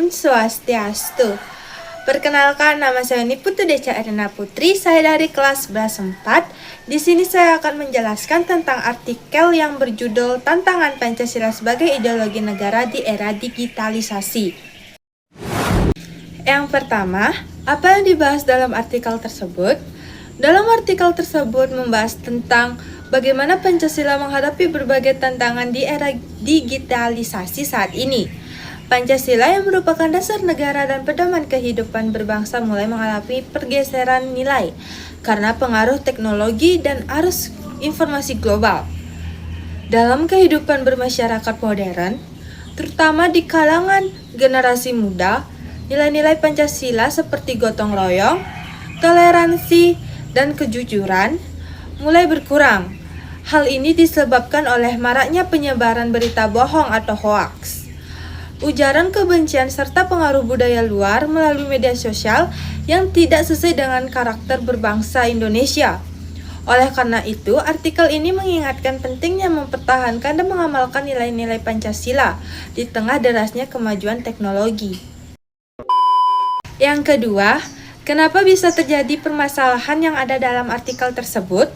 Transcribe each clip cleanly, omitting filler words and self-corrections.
Om Swastiastu. Perkenalkan, nama saya Niputu Deca Erina Putri, saya dari kelas 11 4. Di sini saya akan menjelaskan tentang artikel yang berjudul Tantangan Pancasila sebagai Ideologi Negara di Era Digitalisasi. Yang pertama, apa yang dibahas dalam artikel tersebut? Dalam artikel tersebut membahas tentang bagaimana Pancasila menghadapi berbagai tantangan di era digitalisasi saat ini. Pancasila yang merupakan dasar negara dan pedoman kehidupan berbangsa mulai mengalami pergeseran nilai karena pengaruh teknologi dan arus informasi global. Dalam kehidupan bermasyarakat modern, terutama di kalangan generasi muda, nilai-nilai Pancasila seperti gotong royong, toleransi, dan kejujuran mulai berkurang. Hal ini disebabkan oleh maraknya penyebaran berita bohong atau hoaks, ujaran kebencian serta pengaruh budaya luar melalui media sosial yang tidak sesuai dengan karakter berbangsa Indonesia. Oleh karena itu, artikel ini mengingatkan pentingnya mempertahankan dan mengamalkan nilai-nilai Pancasila di tengah derasnya kemajuan teknologi. Yang kedua, kenapa bisa terjadi permasalahan yang ada dalam artikel tersebut?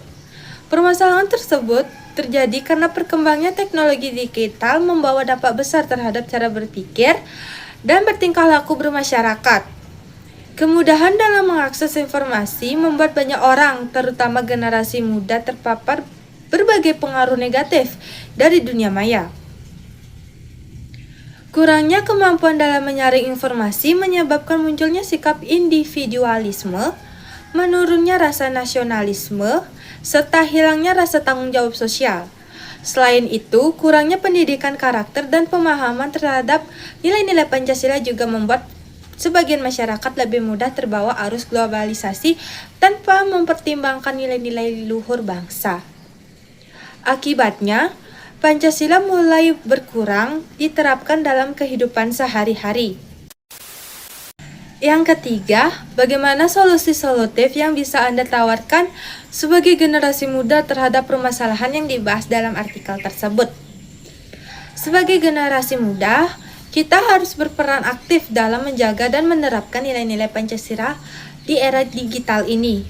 Permasalahan tersebut terjadi karena perkembangnya teknologi digital membawa dampak besar terhadap cara berpikir dan bertingkah laku bermasyarakat. Kemudahan dalam mengakses informasi membuat banyak orang, terutama generasi muda, terpapar berbagai pengaruh negatif dari dunia maya. Kurangnya kemampuan dalam menyaring informasi menyebabkan munculnya sikap individualisme, menurunnya rasa nasionalisme, serta hilangnya rasa tanggung jawab sosial. Selain itu, kurangnya pendidikan karakter dan pemahaman terhadap nilai-nilai Pancasila juga membuat sebagian masyarakat lebih mudah terbawa arus globalisasi tanpa mempertimbangkan nilai-nilai luhur bangsa. Akibatnya, Pancasila mulai berkurang diterapkan dalam kehidupan sehari-hari. Yang ketiga, bagaimana solusi solutif yang bisa Anda tawarkan sebagai generasi muda terhadap permasalahan yang dibahas dalam artikel tersebut? Sebagai generasi muda, kita harus berperan aktif dalam menjaga dan menerapkan nilai-nilai Pancasila di era digital ini.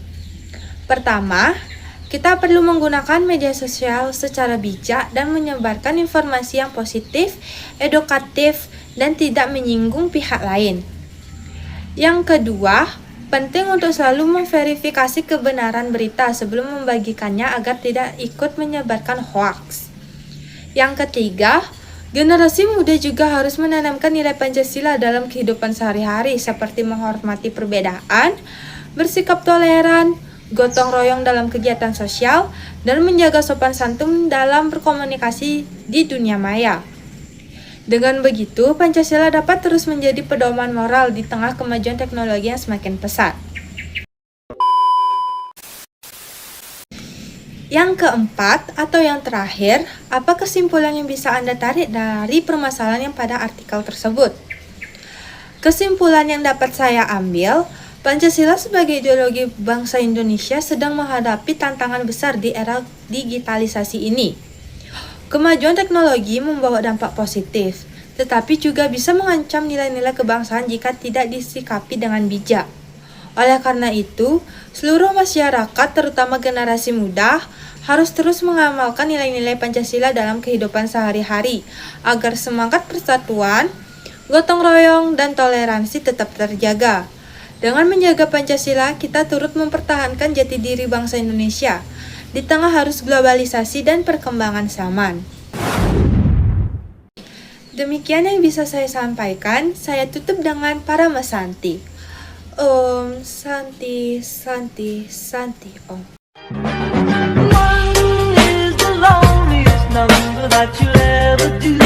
Pertama, kita perlu menggunakan media sosial secara bijak dan menyebarkan informasi yang positif, edukatif, dan tidak menyinggung pihak lain. Yang kedua, penting untuk selalu memverifikasi kebenaran berita sebelum membagikannya agar tidak ikut menyebarkan hoaks. Yang ketiga, generasi muda juga harus menanamkan nilai Pancasila dalam kehidupan sehari-hari seperti menghormati perbedaan, bersikap toleran, gotong royong dalam kegiatan sosial, dan menjaga sopan santun dalam berkomunikasi di dunia maya. Dengan begitu, Pancasila dapat terus menjadi pedoman moral di tengah kemajuan teknologi yang semakin pesat. Yang keempat atau yang terakhir, apa kesimpulan yang bisa Anda tarik dari permasalahan yang pada artikel tersebut? Kesimpulan yang dapat saya ambil, Pancasila sebagai ideologi bangsa Indonesia sedang menghadapi tantangan besar di era digitalisasi ini. Kemajuan teknologi membawa dampak positif, tetapi juga bisa mengancam nilai-nilai kebangsaan jika tidak disikapi dengan bijak. Oleh karena itu, seluruh masyarakat, terutama generasi muda, harus terus mengamalkan nilai-nilai Pancasila dalam kehidupan sehari-hari, agar semangat persatuan, gotong royong, dan toleransi tetap terjaga. Dengan menjaga Pancasila, kita turut mempertahankan jati diri bangsa Indonesia di tengah arus globalisasi dan perkembangan zaman. Demikian yang bisa saya sampaikan. Saya tutup dengan Parama Santi. Om Santi Santi Santi Om. One is the loneliest number that you'll ever do.